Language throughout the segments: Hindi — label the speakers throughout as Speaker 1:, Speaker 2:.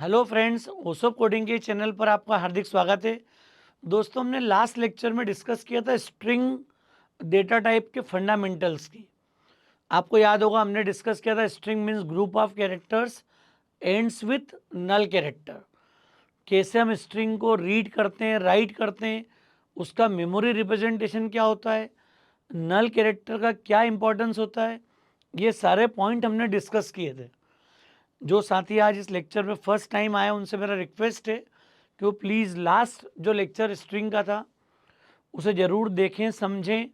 Speaker 1: हेलो फ्रेंड्स, ओसोप कोडिंग के चैनल पर आपका हार्दिक स्वागत है। दोस्तों, हमने लास्ट लेक्चर में डिस्कस किया था स्ट्रिंग डेटा टाइप के फंडामेंटल्स की। आपको याद होगा, हमने डिस्कस किया था string means group of characters ends with null character. कैसे हम स्ट्रिंग को रीड करते हैं, राइट करते हैं, उसका मेमोरी रिप्रेजेंटेशन क्या होता है, नल कैरेक्टर का क्या इंपॉर्टेंस होता है, ये सारे पॉइंट हमने डिस्कस किए थे। जो साथी आज इस लेक्चर में फर्स्ट टाइम आए, उनसे मेरा रिक्वेस्ट है कि वो प्लीज़ लास्ट जो लेक्चर स्ट्रिंग का था उसे ज़रूर देखें, समझें,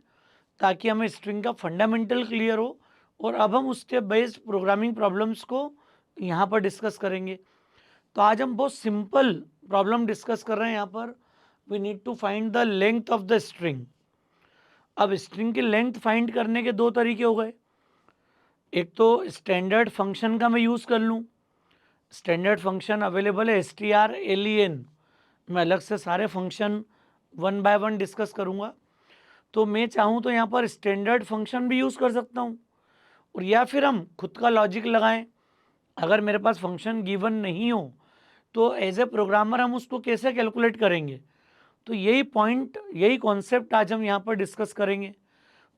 Speaker 1: ताकि हमें स्ट्रिंग का फंडामेंटल क्लियर हो। और अब हम उसके बेस्ड प्रोग्रामिंग प्रॉब्लम्स को यहाँ पर डिस्कस करेंगे। तो आज हम बहुत सिंपल प्रॉब्लम डिस्कस कर रहे हैं। यहाँ पर we need to find the length of the string. अब स्ट्रिंग की लेंथ फाइंड करने के दो तरीके हो गए। एक तो स्टैंडर्ड फंक्शन का मैं यूज़ कर लूँ। स्टैंडर्ड फंक्शन अवेलेबल है strlen। मैं अलग से सारे function one by one discuss करूँगा। तो मैं चाहूँ तो यहाँ पर स्टैंडर्ड फंक्शन भी यूज़ कर सकता हूँ, और या फिर हम खुद का लॉजिक लगाएं। अगर मेरे पास फंक्शन गिवन नहीं हो तो एज ए प्रोग्रामर हम उसको कैसे कैलकुलेट करेंगे, तो यही पॉइंट, यही कॉन्सेप्ट आज हम यहाँ पर डिस्कस करेंगे।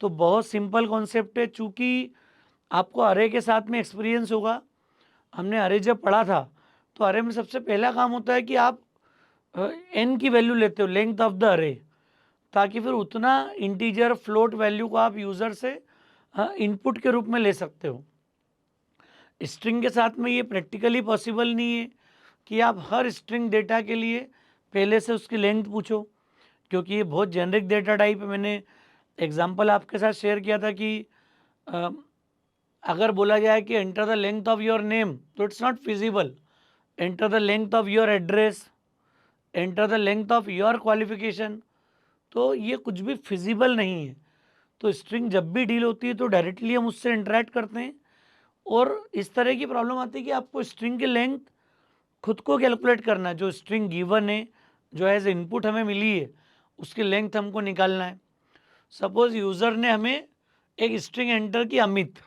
Speaker 1: तो बहुत सिंपल कॉन्सेप्ट है। चूँकि आपको अरे के साथ में एक्सपीरियंस होगा, हमने अरे जब पढ़ा था तो अरे में सबसे पहला काम होता है कि आप एन की वैल्यू लेते हो, लेंथ ऑफ द अरे, ताकि फिर उतना इंटीजर फ्लोट वैल्यू को आप यूज़र से इनपुट के रूप में ले सकते हो। स्ट्रिंग के साथ में ये प्रैक्टिकली पॉसिबल नहीं है कि आप हर स्ट्रिंग डेटा के लिए पहले से उसकी लेंथ पूछो, क्योंकि ये बहुत जेनरिक डेटा टाइप है। मैंने एग्जांपल आपके साथ शेयर किया था कि अ, अगर बोला जाए कि enter the length of your name, तो it's not feasible. Enter the length of your address, enter the length of your qualification, तो ये कुछ भी फिजिबल नहीं है। तो स्ट्रिंग जब भी डील होती है तो डायरेक्टली हम उससे इंटरेक्ट करते हैं, और इस तरह की प्रॉब्लम आती है कि आपको स्ट्रिंग की लेंथ खुद को कैलकुलेट करना है। जो स्ट्रिंग गिवन है, जो एज इनपुट हमें मिली है, उसकी लेंथ हमको निकालना है। सपोज यूज़र ने हमें एक स्ट्रिंग एंटर की अमित।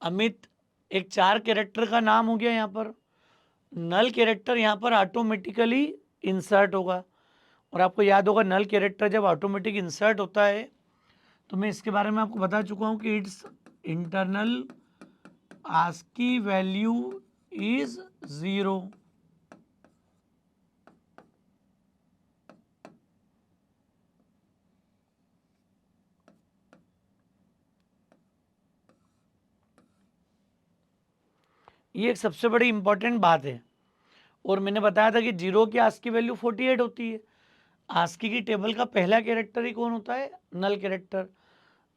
Speaker 1: अमित एक 4 कैरेक्टर का नाम हो गया। यहाँ पर नल कैरेक्टर यहाँ पर ऑटोमेटिकली इंसर्ट होगा। और आपको याद होगा, नल कैरेक्टर जब ऑटोमेटिक इंसर्ट होता है तो मैं इसके बारे में आपको बता चुका हूँ कि it's internal ASCII value is 0। ये एक सबसे बड़ी इंपॉर्टेंट बात है। और मैंने बताया था कि 0 की आस्की वैल्यू 48 होती है। आस्की की टेबल का पहला कैरेक्टर ही कौन होता है? नल कैरेक्टर,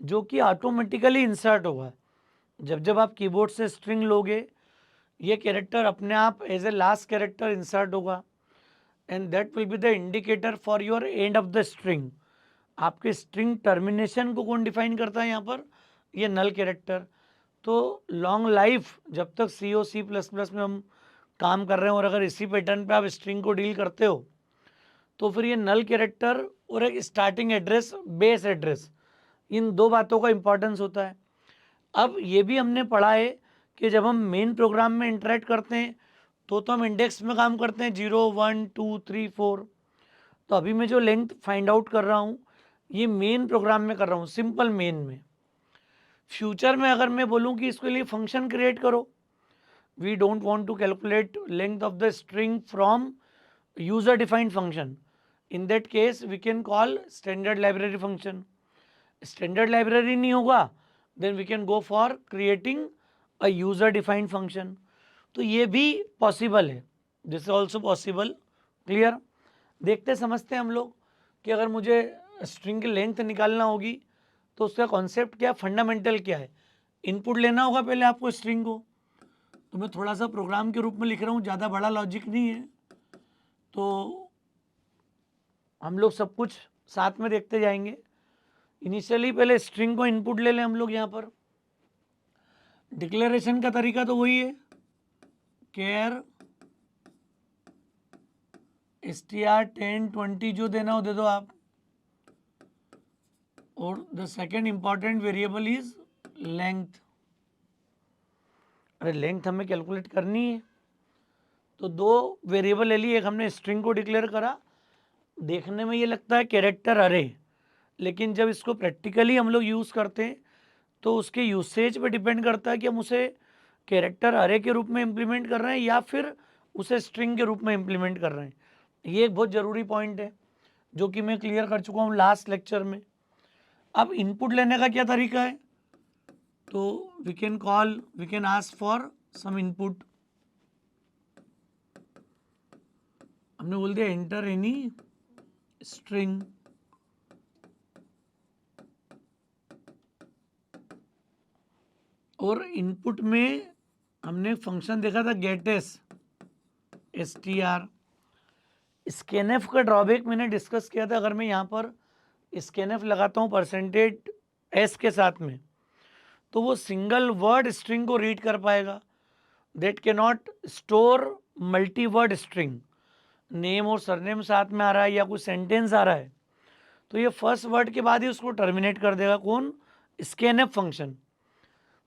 Speaker 1: जो कि ऑटोमेटिकली इंसर्ट होगा। जब जब आप कीबोर्ड से स्ट्रिंग लोगे, ये कैरेक्टर अपने आप as a last character insert होगा, and that will be the indicator for your end of the string. आपके स्ट्रिंग टर्मिनेशन को कौन डिफाइन करता है यहाँ पर? ये नल कैरेक्टर। तो लॉन्ग लाइफ, जब तक सी ओ सी प्लस प्लस में हम काम कर रहे हैं और अगर इसी पैटर्न पे आप स्ट्रिंग को डील करते हो, तो फिर ये नल कैरेक्टर और एक स्टार्टिंग एड्रेस, बेस एड्रेस, इन दो बातों का इंपॉर्टेंस होता है। अब ये भी हमने पढ़ा है कि जब हम मेन प्रोग्राम में इंटरेक्ट करते हैं तो हम इंडेक्स में काम करते हैं, 0 1 2 3 4। तो अभी मैं जो लेंथ फाइंड आउट कर रहा हूँ, ये मेन प्रोग्राम में कर रहा हूँ, सिंपल मेन में। फ्यूचर में अगर मैं बोलूँ कि इसके लिए फंक्शन क्रिएट करो, we don't want to calculate length of the string from user defined function, in that case we can call standard library function. Standard library नहीं होगा, then we can go for creating a user defined function. तो ये भी पॉसिबल है, this is also possible. Clear? देखते समझते हैं हम लोग कि अगर मुझे स्ट्रिंग की लेंथ निकालना होगी तो उसका कॉन्सेप्ट क्या, फंडामेंटल क्या है। इनपुट लेना होगा पहले आपको स्ट्रिंग को। तो मैं थोड़ा सा प्रोग्राम के रूप में लिख रहा हूँ, ज़्यादा बड़ा लॉजिक नहीं है, तो हम लोग सब कुछ साथ में देखते जाएंगे। इनिशियली पहले स्ट्रिंग को इनपुट ले लें हम लोग। यहाँ पर डिक्लेरेशन का तरीका तो वही है, केयर str1020 जो देना हो दे दो आप। और the second important variable is length. अरे लेंथ हमें कैलकुलेट करनी है, तो दो वेरिएबल ले लिए, एक हमने स्ट्रिंग को डिक्लेयर करा, देखने में ये लगता है कैरेक्टर अरे, लेकिन जब इसको प्रैक्टिकली हम लोग यूज़ करते हैं तो उसके यूसेज पे डिपेंड करता है कि हम उसे कैरेक्टर अरे के रूप में इम्प्लीमेंट कर रहे हैं या फिर उसे स्ट्रिंग के रूप में इम्प्लीमेंट कर रहे हैं। ये एक बहुत ज़रूरी पॉइंट है जो कि मैं क्लियर कर चुका हूँ लास्ट लेक्चर में। अब इनपुट लेने का क्या तरीका है, तो we can ask for some input. हमने बोल दिया एंटर एनी स्ट्रिंग, और इनपुट में हमने फंक्शन देखा था गेटएस str। स्कैनएफ का ड्रॉबैक मैंने डिस्कस किया था, अगर मैं यहाँ पर स्कैनएफ लगाता हूँ परसेंटेज एस के साथ में, तो वो सिंगल वर्ड स्ट्रिंग को रीड कर पाएगा, दैट के not store multi word string. Name और सरनेम साथ में आ रहा है या कोई सेंटेंस आ रहा है तो ये फर्स्ट वर्ड के बाद ही उसको टर्मिनेट कर देगा, कौन, स्कैनएफ फंक्शन।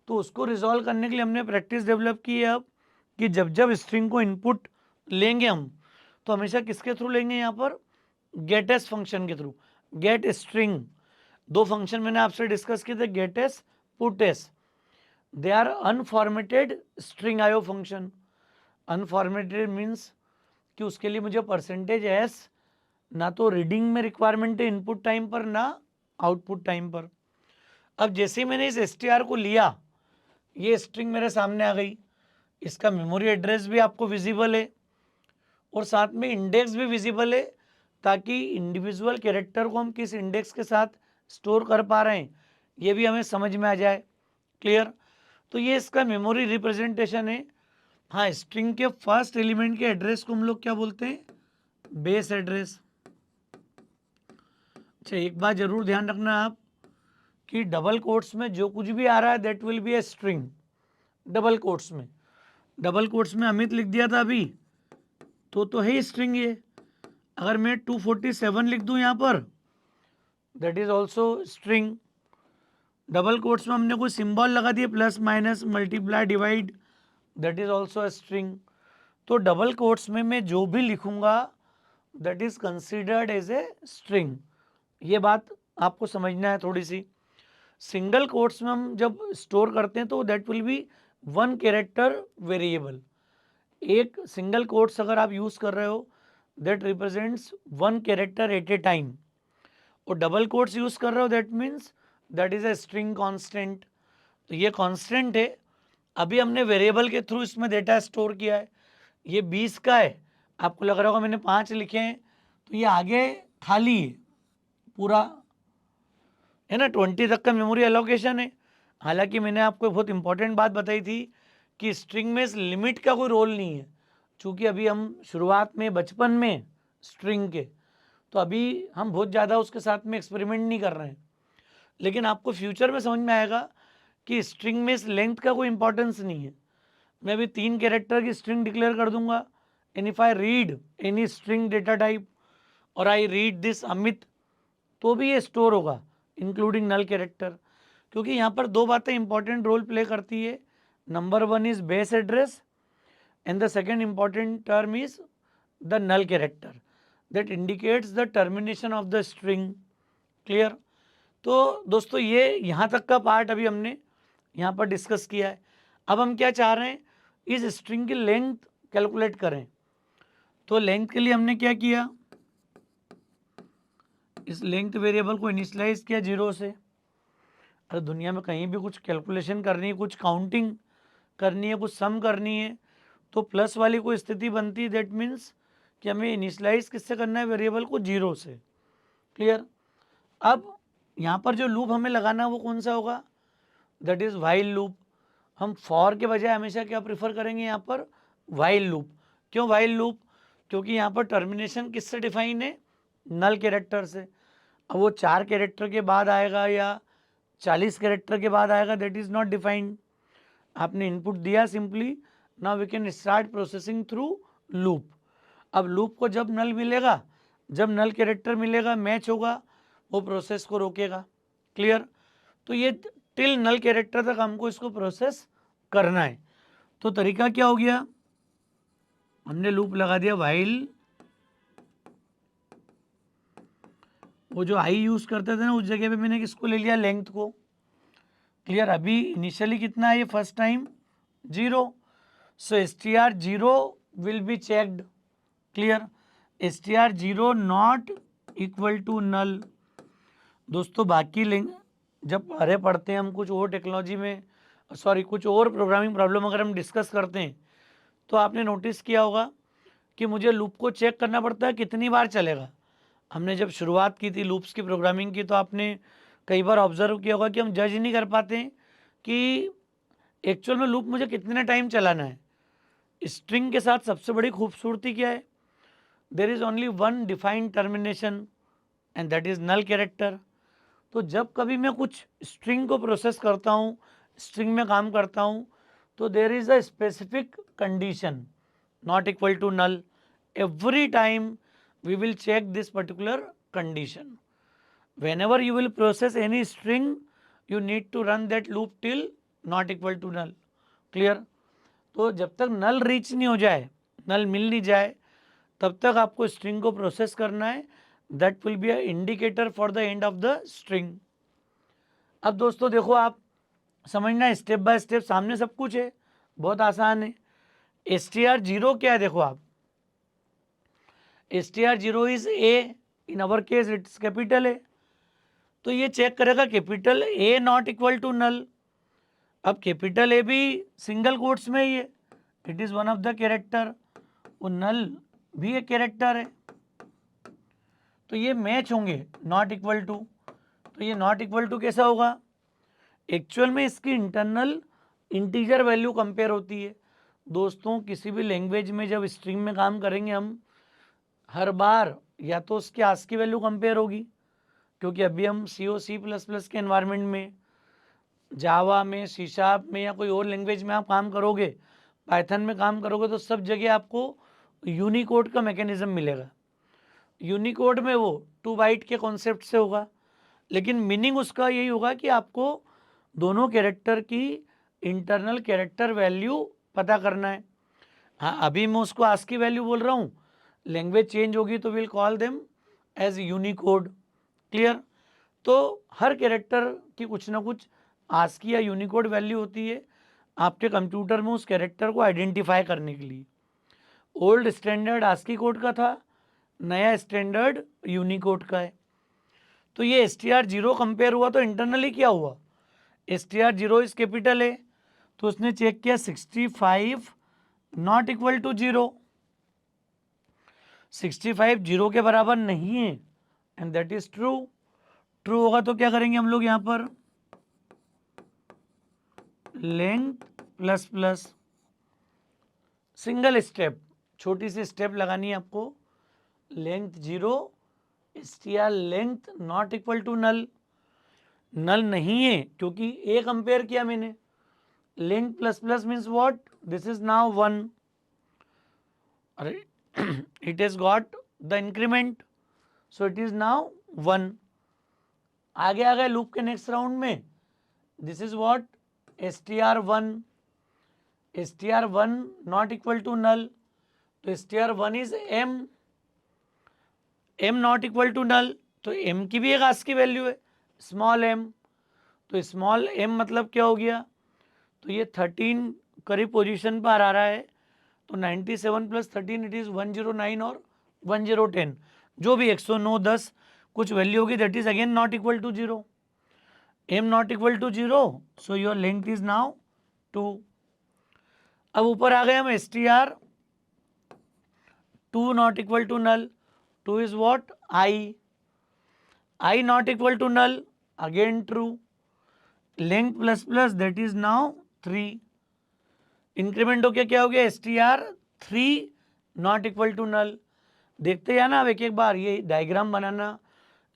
Speaker 1: तो उसको रिजॉल्व करने के लिए हमने प्रैक्टिस डेवलप की है अब, कि जब जब स्ट्रिंग को इनपुट लेंगे हम तो हमेशा किसके थ्रू लेंगे, यहाँ पर गेटएस फंक्शन के थ्रू। गेट स्ट्रिंग, दो फंक्शन मैंने आपसे डिस्कस किए थे, gets puts. They are unformatted string IO function. Unformatted means कि उसके लिए मुझे परसेंटेज एस ना तो रीडिंग में रिक्वायरमेंट है इनपुट टाइम पर ना आउटपुट टाइम पर। अब जैसे ही मैंने इस str को लिया, ये स्ट्रिंग मेरे सामने आ गई, इसका मेमोरी एड्रेस भी आपको विजिबल है और साथ में इंडेक्स भी विजिबल है, ताकि इंडिविजुअल कैरेक्टर को हम किस इंडेक्स के साथ स्टोर कर पा रहे हैं ये भी हमें समझ में आ जाए। क्लियर? तो ये इसका मेमोरी रिप्रेजेंटेशन है। हाँ, स्ट्रिंग के फर्स्ट एलिमेंट के एड्रेस को हम लोग क्या बोलते हैं, बेस एड्रेस। अच्छा, एक बात जरूर ध्यान रखना आप कि डबल कोट्स में जो कुछ भी आ रहा है that will B a string. Double quotes में अमित लिख दिया था अभी तो है स्ट्रिंग ये। अगर मैं 247 लिख दूं यहाँ पर, that is also string. Double quotes में हमने कोई सिंबल लगा दिए, plus minus multiply divide, that is also a string. तो डबल कोट्स में मैं जो भी लिखूंगा that is considered as a string. ये बात आपको समझना है थोड़ी सी। सिंगल कोट्स में हम जब स्टोर करते हैं तो that will B one character variable. एक सिंगल कोट्स अगर आप यूज कर रहे हो that represents one character eight A time, और डबल कोट्स यूज कर रहे हो that means that is a string constant. तो ये कांस्टेंट है, अभी हमने वेरिएबल के थ्रू इसमें डेटा स्टोर किया है। ये 20 का है, आपको लग रहा होगा मैंने 5 लिखे हैं, तो ये आगे खाली है पूरा, है ना, 20 तक का मेमोरी एलोकेशन है। हालांकि मैंने आपको बहुत इंपॉर्टेंट बात बताई थी कि स्ट्रिंग में इस लिमिट का कोई रोल नहीं है, क्योंकि अभी हम शुरुआत में बचपन में स्ट्रिंग के, तो अभी हम बहुत ज़्यादा उसके साथ में एक्सपेरिमेंट नहीं कर रहे हैं। लेकिन आपको फ्यूचर में समझ में आएगा कि स्ट्रिंग में इस लेंथ का कोई इंपॉर्टेंस नहीं है। मैं अभी 3 कैरेक्टर की स्ट्रिंग डिक्लेयर कर दूंगा, and if I read any string data type और आई रीड दिस अमित, तो भी ये स्टोर होगा इंक्लूडिंग नल कैरेक्टर। क्योंकि यहाँ पर दो बातें इंपॉर्टेंट रोल प्ले करती है। Number one is base address and the second important term is the null character that indicates the termination of the string. Clear? तो दोस्तों ये यहाँ तक का पार्ट अभी हमने यहाँ पर डिस्कस किया है। अब हम क्या चाह रहे हैं, इस स्ट्रिंग की लेंथ कैलकुलेट करें। तो लेंथ के लिए हमने क्या किया, इस लेंथ वेरिएबल को इनिशियलाइज किया 0 से। अरे दुनिया में कहीं भी कुछ कैलकुलेशन करनी है, कुछ काउंटिंग करनी है, कुछ सम करनी है, तो प्लस वाली कोई स्थिति बनती है, दैट मीन्स कि हमें इनिशियलाइज किससे करना है, वेरिएबल को 0 से। क्लियर? अब यहाँ पर जो लूप हमें लगाना है वो कौन सा होगा, दैट इज वाइल लूप। हम फॉर के बजाय हमेशा क्या प्रिफर करेंगे यहाँ पर, वाइल लूप। क्यों वाइल लूप? क्योंकि यहाँ पर टर्मिनेशन किससे डिफाइन है, नल कैरेक्टर से। अब वो 4 कैरेक्टर के बाद आएगा या 40 कैरेक्टर के बाद आएगा, दैट इज नॉट डिफाइंड। आपने इनपुट दिया simply, now we can start processing through loop. अब लूप को जब नल मिलेगा, जब नल कैरेक्टर मिलेगा, मैच होगा, वो प्रोसेस को रोकेगा। क्लियर? तो ये टिल नल कैरेक्टर तक हमको इसको प्रोसेस करना है। तो तरीका क्या हो गया, हमने लूप लगा दिया व्हाइल, वो जो आई यूज करते थे ना उस जगह पे मैंने किसको ले लिया, लेंथ को। क्लियर। अभी इनिशियली कितना है ये first time 0, so str0 will be checked. Clear. str0 not equal to null. दोस्तों बाकी लिंक जब अरे पढ़ते हैं हम कुछ और टेक्नोलॉजी में, सॉरी कुछ और प्रोग्रामिंग प्रॉब्लम अगर हम डिस्कस करते हैं तो आपने नोटिस किया होगा कि मुझे लूप को चेक करना पड़ता है कितनी बार चलेगा। हमने जब शुरुआत की थी लूप्स की प्रोग्रामिंग की तो आपने कई बार ऑब्जर्व किया होगा कि हम जज नहीं कर पाते हैं कि एक्चुअल में लूप मुझे कितने टाइम चलाना है। स्ट्रिंग के साथ सबसे बड़ी खूबसूरती क्या है, there is only one defined termination and that is null character. तो जब कभी मैं कुछ स्ट्रिंग को प्रोसेस करता हूँ, स्ट्रिंग में काम करता हूँ, तो there is a specific condition not equal to null. Every time we will check this particular condition. Whenever you will process any string, you need to run that loop till not equal to null. Clear? तो जब तक नल रीच नहीं हो जाए, नल मिल नहीं जाए, तब तक आपको स्ट्रिंग को प्रोसेस करना है। That will be a indicator for the end of the string. अब दोस्तों देखो, आप समझना स्टेप बाय स्टेप, सामने सब कुछ है, बहुत आसान है। str0 क्या है देखो आप, str0 is A, in our case it's capital A, तो ये चेक करेगा capital A not equal to null. अब कैपिटल ए भी सिंगल कोट्स में ही है, it is one of the character, वो नल भी एक कैरेक्टर है, तो ये मैच होंगे नॉट इक्वल टू। तो ये नॉट इक्वल टू कैसा होगा, एक्चुअल में इसकी इंटरनल इंटीजर वैल्यू कंपेयर होती है। दोस्तों किसी भी लैंग्वेज में जब स्ट्रिंग में काम करेंगे हम, हर बार या तो उसकी आस्की वैल्यू कंपेयर होगी, क्योंकि अभी हम C++ के एनवायरनमेंट में, जावा में, सी शार्प में या कोई और लैंग्वेज में आप काम करोगे, पाइथन में काम करोगे, तो सब जगह आपको यूनिकोड का मैकेनिज्म मिलेगा। यूनिकोड में वो 2 बाइट के कॉन्सेप्ट से होगा, लेकिन मीनिंग उसका यही होगा कि आपको दोनों कैरेक्टर की इंटरनल कैरेक्टर वैल्यू पता करना है। हाँ, अभी मैं उसको आस्की वैल्यू बोल रहा हूँ, लैंग्वेज चेंज होगी तो will call them as Unicode. Clear. तो हर कैरेक्टर की कुछ ना कुछ आस्की या यूनिकोड वैल्यू होती है आपके कंप्यूटर में उस कैरेक्टर को आइडेंटिफाई करने के लिए। ओल्ड स्टैंडर्ड आस्की कोड का था, नया स्टैंडर्ड यूनिकोड का है। तो ये str0 कंपेयर हुआ तो इंटरनली क्या हुआ, str0 इज कैपिटल है, तो उसने चेक किया 65 नॉट इक्वल टू 0, 65 0 के बराबर नहीं है, and that is true. True होगा तो क्या करेंगे हम लोग यहाँ पर, length plus plus, single step, छोटी सी स्टेप लगानी है आपको, length 0, str length not equal to null, null नहीं है क्योंकि ए कंपेयर किया मैंने, length plus plus means what, this is now 1, अरे it is got the increment, so it is now 1। आगे आ गए लूप के नेक्स्ट राउंड में, this is what, str1, str1 not equal to null, तो str1 is m, m not equal to null, तो m की भी एक आस्की वैल्यू है स्मॉल m, तो स्मॉल m मतलब क्या हो गया, तो ये 13 करीब पोजीशन पर आ रहा है, तो 97 प्लस 13 इट इज 109 और 1010, जो भी 109 10 कुछ वैल्यू होगी, that is again not equal to 0, m not equal to 0, so your length is now 2। अब ऊपर आ गए हम str2 not equal to null, 2 is what, i not equal to null, again true, length plus plus that is now 3, increment हो क्या हो गया, str3 नॉट इक्वल टू नल। देखते हैं ना, अब एक एक बार ये डायग्राम बनाना,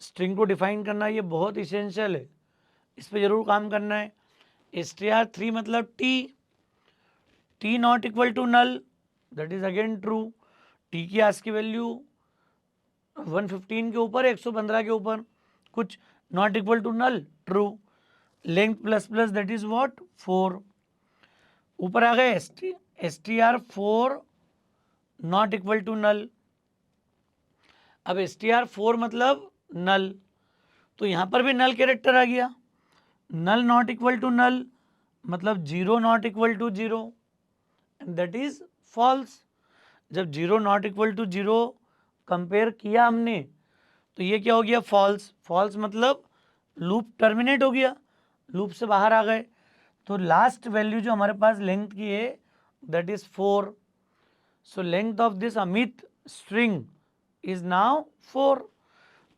Speaker 1: स्ट्रिंग को डिफाइन करना, ये बहुत इसेंशियल है, इस पे जरूर काम करना है। str3 मतलब t not equal to null, that is again true, t की आस्की वैल्यू 115 के ऊपर, 115 के ऊपर, कुछ not equal to null, true, length plus plus that is what 4। ऊपर आ गए str4 not equal to null. अब str4 मतलब नल, तो यहाँ पर भी नल कैरेक्टर आ गया। Null not equal to null मतलब zero not equal to zero, and that is false. जब zero not equal to zero compare किया हमने तो ये क्या हो गया, फॉल्स। फॉल्स मतलब लूप टर्मिनेट हो गया, लूप से बाहर आ गए। तो लास्ट वैल्यू जो हमारे पास लेंथ की है that is 4। So length of this Amit string is now 4।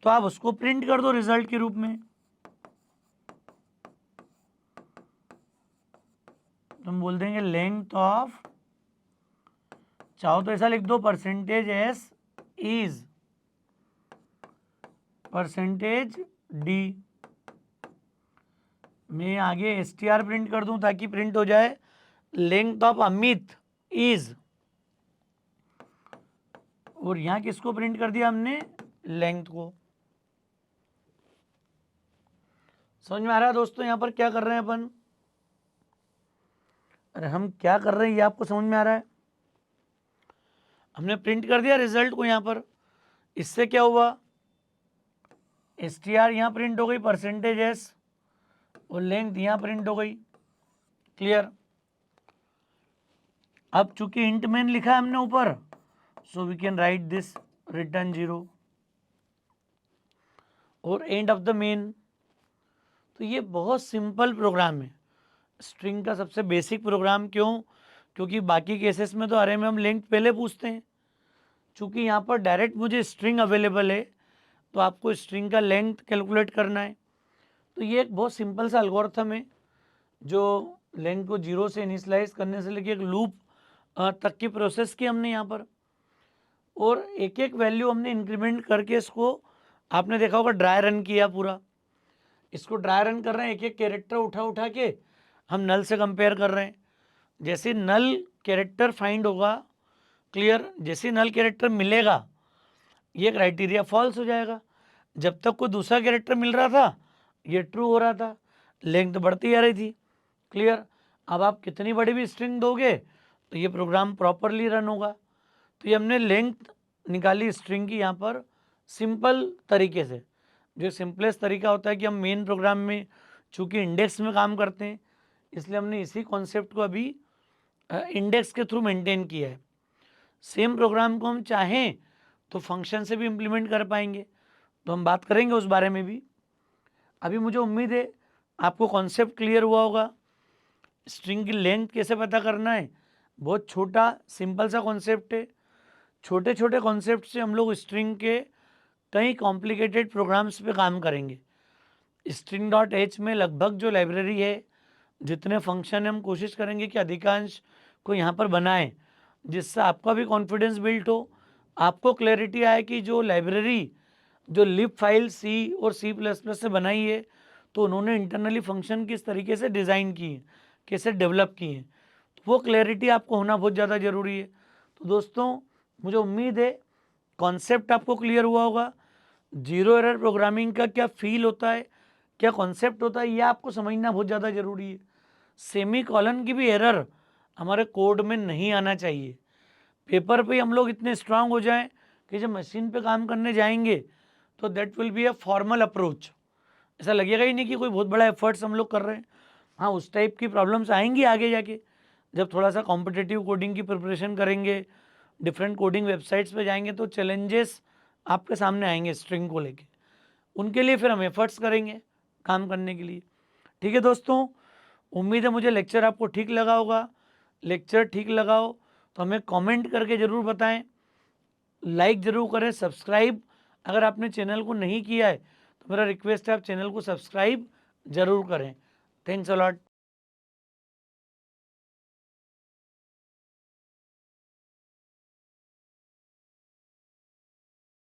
Speaker 1: तो आप उसको प्रिंट कर दो रिजल्ट के रूप में। तो हम बोल देंगे लेंथ ऑफ, चाहो तो ऐसा लिख दो, percentage S is percentage D. मैं आगे str प्रिंट कर दूं ताकि प्रिंट हो जाए लेंथ ऑफ अमित इज, और यहां किसको प्रिंट कर दिया हमने, लेंथ को। समझ में आ रहा है दोस्तों यहां पर क्या कर रहे हैं अपन? अरे हम क्या कर रहे हैं ये आपको समझ में आ रहा है? हमने प्रिंट कर दिया रिजल्ट को यहां पर। इससे क्या हुआ, str यहां प्रिंट हो गई परसेंटेज एस, और लेंथ यहां प्रिंट हो गई। क्लियर? अब चूंकि इंट मेन लिखा है हमने ऊपर, so we can write this return 0 और एंड ऑफ द मेन। तो ये बहुत सिंपल प्रोग्राम है, स्ट्रिंग का सबसे बेसिक प्रोग्राम। क्यों? क्योंकि बाकी केसेस में तो अरे में हम लेंथ पहले पूछते हैं, चूंकि यहाँ पर डायरेक्ट मुझे स्ट्रिंग अवेलेबल है तो आपको स्ट्रिंग का लेंथ कैलकुलेट करना है। तो ये एक बहुत सिंपल सा एल्गोरिथम है जो लेंथ को जीरो से इनिशलाइज करने से लेके एक लूप तक की प्रोसेस की हमने यहाँ पर, और एक एक वैल्यू हमने इंक्रीमेंट करके इसको, आपने देखा होगा ड्राई रन किया पूरा। इसको ड्राई रन कर रहे हैं, एक एक कैरेक्टर उठा उठा के हम नल से कंपेयर कर रहे हैं। जैसे नल कैरेक्टर फाइंड होगा, क्लियर, जैसे नल कैरेक्टर मिलेगा ये क्राइटेरिया फॉल्स हो जाएगा। जब तक कोई दूसरा कैरेक्टर मिल रहा था ये ट्रू हो रहा था, लेंथ बढ़ती आ रही थी। क्लियर? अब आप कितनी बड़ी भी स्ट्रिंग दोगे तो ये प्रोग्राम प्रॉपरली रन होगा। तो ये हमने लेंथ निकाली स्ट्रिंग की यहाँ पर सिंपल तरीके से। जो सिंपलेस्ट तरीका होता है कि हम मेन प्रोग्राम में चूँकि इंडेक्स में काम करते हैं, इसलिए हमने इसी कॉन्सेप्ट को अभी इंडेक्स के थ्रू मेंटेन किया है। सेम प्रोग्राम को हम चाहें तो फंक्शन से भी इम्प्लीमेंट कर पाएंगे, तो हम बात करेंगे उस बारे में भी। अभी मुझे उम्मीद है आपको कॉन्सेप्ट क्लियर हुआ होगा। स्ट्रिंग की लेंथ कैसे पता करना है, बहुत छोटा सिंपल सा कॉन्सेप्ट है। छोटे छोटे कॉन्सेप्ट से हम लोग स्ट्रिंग के कई कॉम्प्लिकेटेड प्रोग्राम्स पे काम करेंगे। string.h में लगभग जो लाइब्रेरी है, जितने फंक्शन हम कोशिश करेंगे कि अधिकांश को यहाँ पर बनाएं, जिससे आपका भी कॉन्फिडेंस बिल्ट हो, आपको क्लैरिटी आए कि जो लाइब्रेरी जो लिब फाइल सी और C++ से बनाई है तो उन्होंने इंटरनली फंक्शन किस तरीके से डिज़ाइन की है, कैसे डेवलप की है, तो वो क्लैरिटी आपको होना बहुत ज़्यादा ज़रूरी है। तो दोस्तों मुझे उम्मीद है कॉन्सेप्ट आपको क्लियर हुआ होगा। जीरो एरर प्रोग्रामिंग का क्या फील होता है, क्या कॉन्सेप्ट होता है, ये आपको समझना बहुत ज़्यादा ज़रूरी है। सेमी कॉलन की भी एरर हमारे कोड में नहीं आना चाहिए। पेपर पे हम लोग इतने स्ट्रांग हो जाएं कि जब मशीन पे काम करने जाएंगे तो that will be a formal approach. ऐसा लगेगा ही नहीं कि कोई बहुत बड़ा एफर्ट्स हम लोग कर रहे हैं। हाँ, उस टाइप की प्रॉब्लम्स आएंगी आगे जाके, जब थोड़ा सा कॉम्पिटिटिव कोडिंग की प्रिपरेशन करेंगे, डिफरेंट कोडिंग वेबसाइट्स पे जाएंगे तो चैलेंजेस आपके सामने आएंगे स्ट्रिंग को लेके। उनके लिए फिर हम एफर्ट्स करेंगे काम करने के लिए। ठीक है दोस्तों, उम्मीद है मुझे लेक्चर आपको ठीक लगा होगा। लेक्चर ठीक लगा हो तो हमें कमेंट करके ज़रूर बताएं, लाइक ज़रूर करें, सब्सक्राइब अगर आपने चैनल को नहीं किया है तो मेरा रिक्वेस्ट है आप चैनल को सब्सक्राइब ज़रूर करें। Thanks a lot.